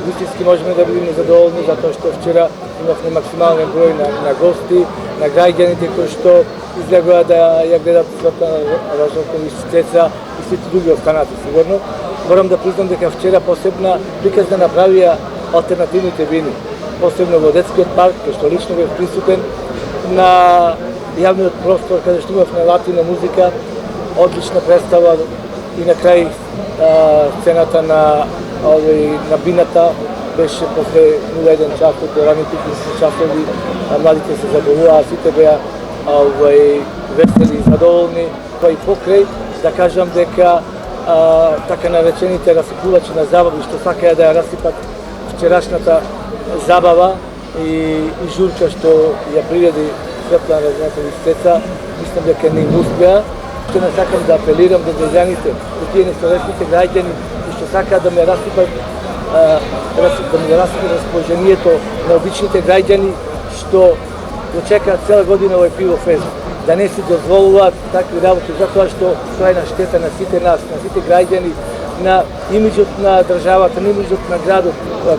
Вистински можеме да бидеме задоволни затоа што вчера имавме максимален број на гости, на граѓаните кои што излегоа да ја гледат Светлана Разовковиќ Цеца и сите други останати сигурно. Морам да признам дека вчера посебна приказ да направија алтернативните вини, посебно во детскиот парк, кај што лично бев присутен, на јавниот простор каде што имавме латино музика, одлична представа и на крај сцената на бината беше после 01 часот, до раните часови, младите се забавуваа, сите беа весели и задоволни, па и покрај да кажам дека така наречените расипувачи на забави што сакаја да ја расипат вчерашната забава и журка што ја приведи Светлана Разовковиќ Цеца, мислам дека не им успеа. Што не сакам да апелирам до граѓаните, до тие несовесните граѓани што сакаат да ме расипат расположението на обичните граѓани што го чекаат цела година овој пивофест, да не се дозволуваат такви работи, затоа што тоа е на штета на сите нас, на сите граѓани, на имиджот на државата, на имиджот на градот.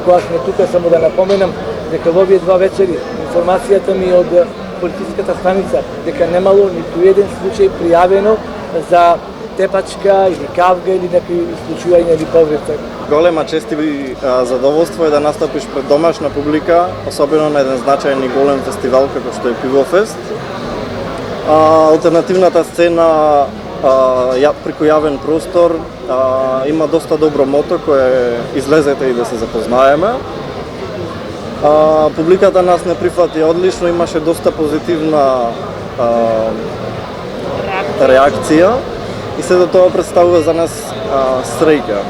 Кога сме тука, само да напоменам дека во овие два вечери информацијата ми од полициската станица дека немало ниту еден случај пријавено за тепачка или кавга или некои случувања или повреди. Голема чест и задоволство е да настапиш пред домашна публика, особено на еден значаен и голем фестивал како што е Пивофест. Алтернативната сцена преку јавен простор има доста добро мото кое излезете и да се запознаеме. Публиката нас не прифати одлично, имаше доста позитивна реакција и се до тоа представува за нас среќа.